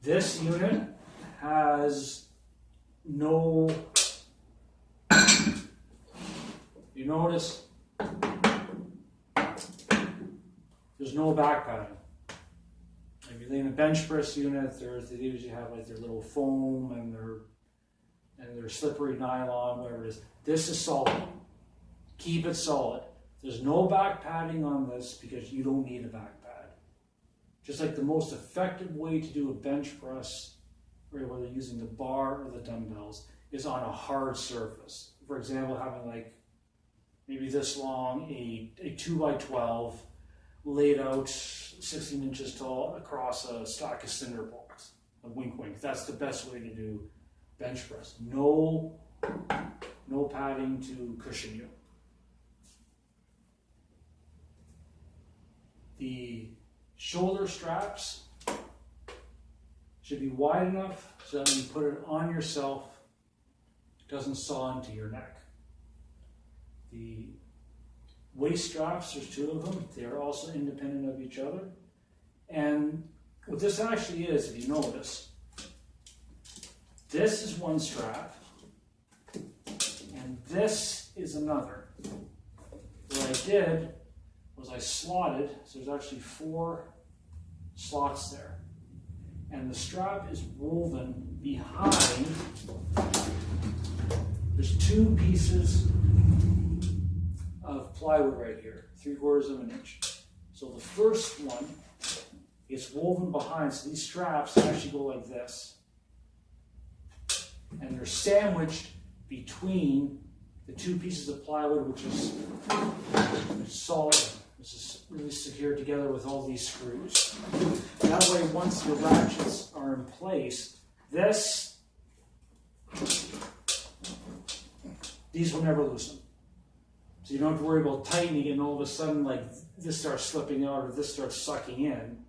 This unit has no, you notice, there's no back padding. If you're in a bench press unit, they usually have like their little foam and their slippery nylon, whatever it is. This is solid. Keep it solid. There's no back padding on this because you don't need a back pad. Just like the most effective way to do a bench press, or whether using the bar or the dumbbells, is on a hard surface. For example, having like maybe this long, a 2x12 laid out 16 inches tall across a stack of cinder blocks. A wink. That's the best way to do bench press. No padding to cushion you. The shoulder straps should be wide enough so that when you put it on yourself, it doesn't saw into your neck. The waist straps, there's two of them. They are also independent of each other. And what this actually is, if you notice, this is one strap, and this is another. What I did was I slotted, so there's actually 4 slots there. And the strap is woven behind, there's 2 pieces of plywood right here, 3/4 of an inch. So the first one is woven behind, so these straps actually go like this. And they're sandwiched between the 2 pieces of plywood, which is solid. This is really secured together with all these screws. That way, once the ratchets are in place, these will never loosen. So you don't have to worry about tightening and all of a sudden like this starts slipping out or this starts sucking in.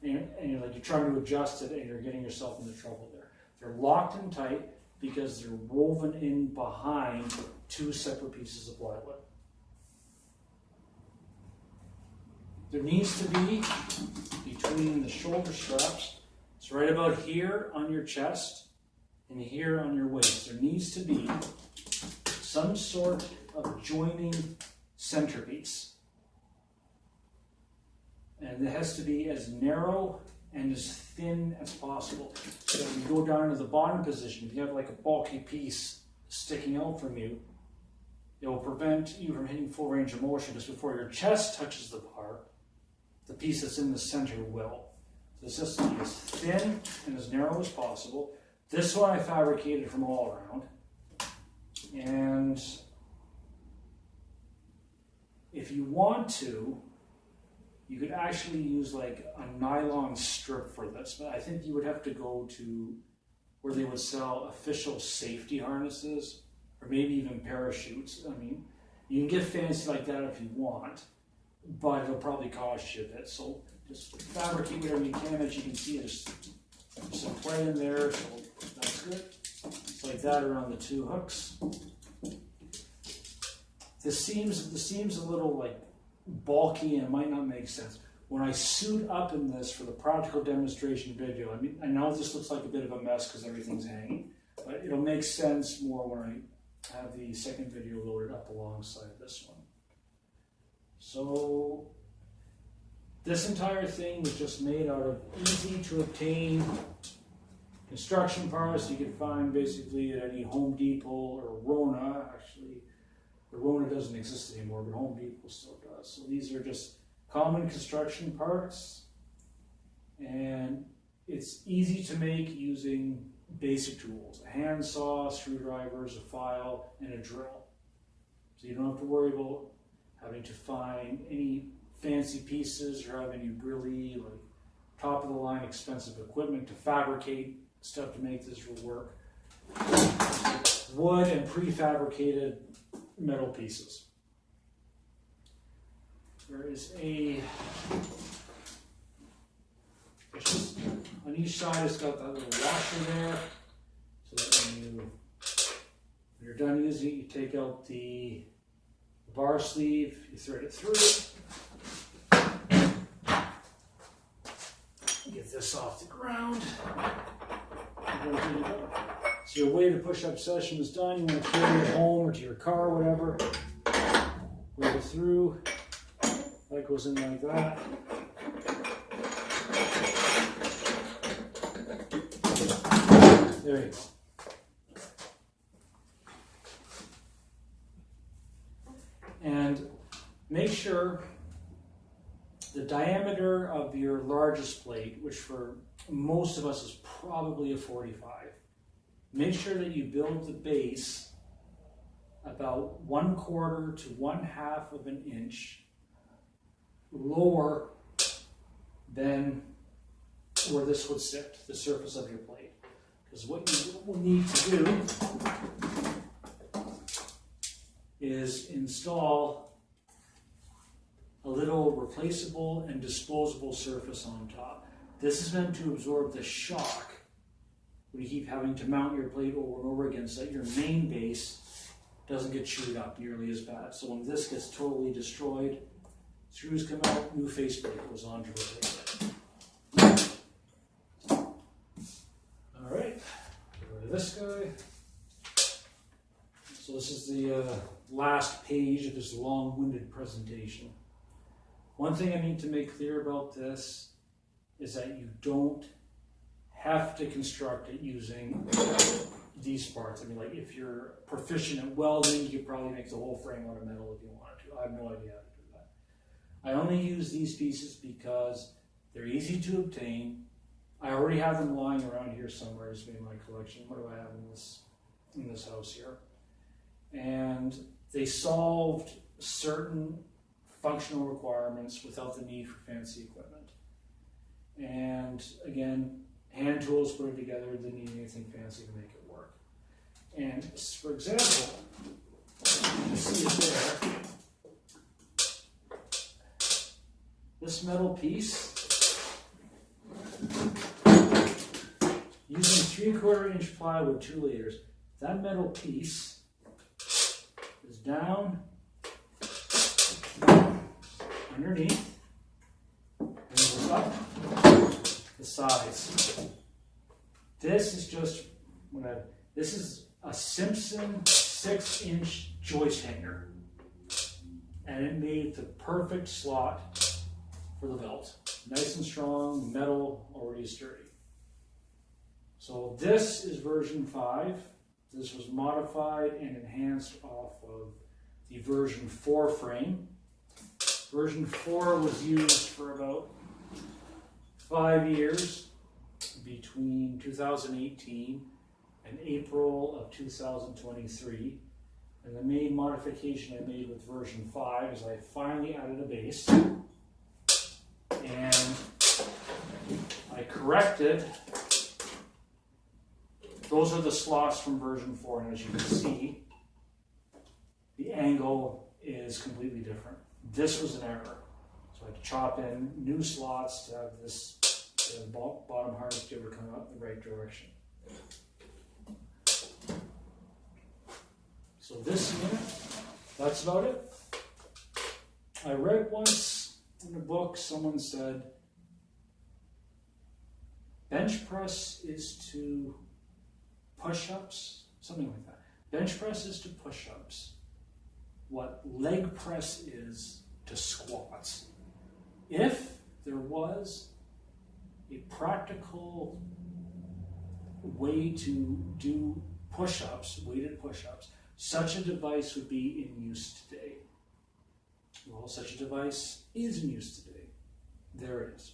And you're trying to adjust it and you're getting yourself into trouble there. They're locked in tight because they're woven in behind 2 separate pieces of plywood. There needs to be, between the shoulder straps, it's right about here on your chest and here on your waist, there needs to be some sort of joining centerpiece. And it has to be as narrow and as thin as possible. So when you go down to the bottom position, if you have like a bulky piece sticking out from you, it will prevent you from hitting full range of motion just before your chest touches the bar. The piece that's in the center will. So this has to be as thin and as narrow as possible. This one I fabricated from all around. And if you want to, you could actually use like a nylon strip for this, but I think you would have to go to where they would sell official safety harnesses or maybe even parachutes. I mean, you can get fancy like that if you want, but it'll probably cost you a bit. So just fabricate whatever you can. As you can see, there's some play in there, so that's good. It's like that around the 2 hooks. This seems a little like bulky and it might not make sense. When I suit up in this for the practical demonstration video, I mean, I know this looks like a bit of a mess because everything's hanging, but it'll make sense more when I have the second video loaded up alongside this one. So this entire thing was just made out of easy to obtain construction parts you can find basically at any Home Depot or Rona. Actually, the Rona doesn't exist anymore, but Home Depot still does. So these are just common construction parts, and it's easy to make using basic tools: a handsaw, screwdrivers, a file, and a drill. So you don't have to worry about having to find any fancy pieces or have any really like top of the line expensive equipment to fabricate stuff to make this work. Wood and prefabricated metal pieces. There is on each side it's got that little washer there, so that when you're done using it, you take out the bar sleeve, you thread it through. get this off the ground. So your weighted push-up session is done. You want to carry it home or to your car or whatever. Roll it through. That goes in like that. There you go. And make sure the diameter of your largest plate, which for most of us is probably a 45, make sure that you build the base about 1/4 to 1/2 of an inch lower than where this would sit, the surface of your plate. Because what you will need to do is install a little replaceable and disposable surface on top. This is meant to absorb the shock when you keep having to mount your plate over and over again so that your main base doesn't get chewed up nearly as bad. So when this gets totally destroyed, screws come out, new faceplate goes on to replace it. All right, get rid of this guy. So this is the last page of this long-winded presentation. One thing I need to make clear about this is that you don't have to construct it using these parts. I mean, like if you're proficient at welding, you could probably make the whole frame out of metal if you wanted to. I have no idea how to do that. I only use these pieces because they're easy to obtain. I already have them lying around here somewhere as in my collection. What do I have in this house here? And they solved certain functional requirements without the need for fancy equipment. And again, hand tools put it together, didn't need anything fancy to make it work. And for example, you see it there. This metal piece, using 3/4 inch plywood, 2 layers, that metal piece is down underneath and goes up the sides. This is just this is a Simpson 6-inch joist hanger, and it made the perfect slot for the belt. Nice and strong, metal, already sturdy. So this is version 5. This was modified and enhanced off of the version 4 frame. Version 4 was used for about 5 years between 2018 and April of 2023. And the main modification I made with version 5 is I finally added a base. And I corrected. Those are the slots from version 4, and as you can see, the angle is completely different. This was an error. So I had to chop in new slots to have this bottom harness jibber come out in the right direction. So this unit, that's about it. I read once in a book, someone said, bench press is to push-ups, something like that. Bench press is to push-ups what leg press is to squats. If there was a practical way to do push-ups, weighted push-ups, such a device would be in use today. Well, such a device is in use today. There it is.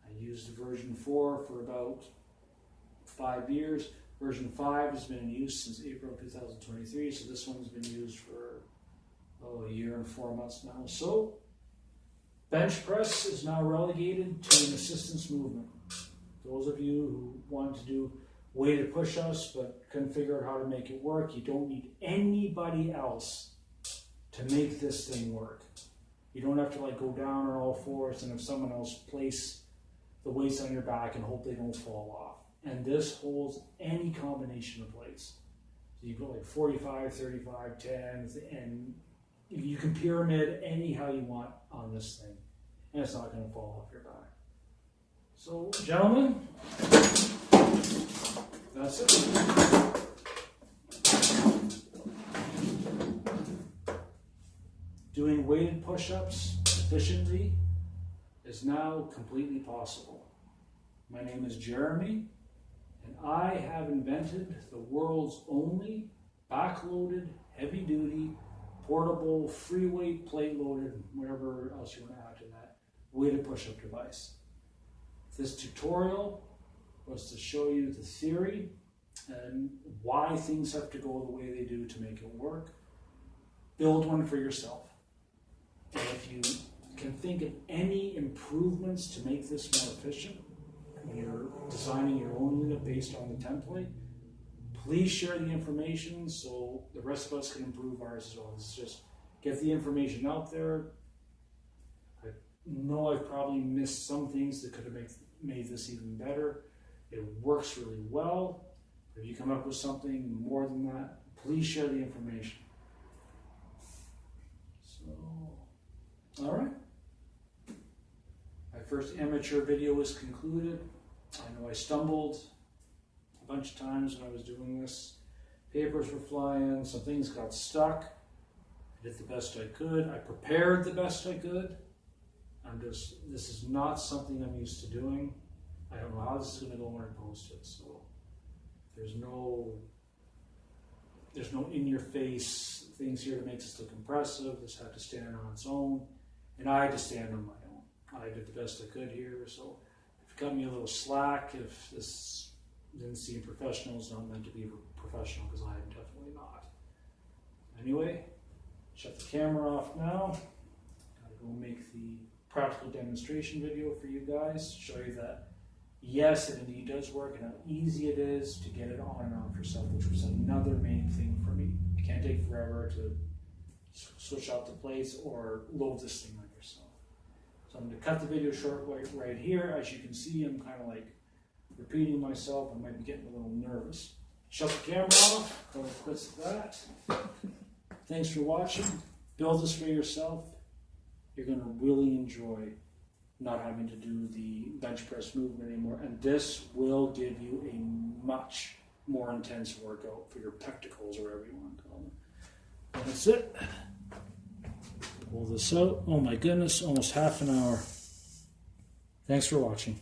I used version 4 for about 5 years. Version 5 has been in use since April 2023, so this one's been used for a year and 4 months now. So, bench press is now relegated to an assistance movement. Those of you who want to do weighted push-ups but couldn't figure out how to make it work, you don't need anybody else to make this thing work. You don't have to go down on all fours and have someone else place the weights on your back and hope they don't fall off. And this holds any combination of weights. So you go 45, 35, 10, and you can pyramid any how you want on this thing. And it's not going to fall off your back. So, gentlemen, that's it. Doing weighted push-ups efficiently is now completely possible. My name is Jeremy, and I have invented the world's only backloaded, heavy-duty, portable, free weight, plate-loaded, whatever else you want to add to that, weighted push-up device. This tutorial was to show you the theory and why things have to go the way they do to make it work. Build one for yourself. And if you can think of any improvements to make this more efficient, when you're designing your own unit based on the template, please share the information so the rest of us can improve ours as well. It's just get the information out there. I know I've probably missed some things that could have made this even better. It works really well. If you come up with something more than that, please share the information. So, all right. My first amateur video is concluded. I know I stumbled a bunch of times when I was doing this. Papers were flying, some things got stuck. I did the best I could. I prepared the best I could. This is not something I'm used to doing. I don't know how this is going to go when I post it. So there's no in-your-face things here to make this look impressive. This had to stand on its own, and I had to stand on my own. I did the best I could here. So if you cut me a little slack, if this didn't seem professional, it's not meant to be professional, because I am definitely not. Anyway, shut the camera off now. Gotta go make the practical demonstration video for you guys, show you that yes, it indeed does work, and how easy it is to get it on and off yourself, which was another main thing for me. It can't take forever to switch out the plates or load this thing on yourself. So I'm going to cut the video short right here. As you can see, I'm kind of like repeating myself. I might be getting a little nervous. Shut the camera off. Go quits that. Thanks for watching. Build this for yourself. You're going to really enjoy not having to do the bench press movement anymore, and this will give you a much more intense workout for your pectorals, or whatever you want to call them. And that's it. Pull this out. Oh my goodness, almost half an hour. Thanks for watching.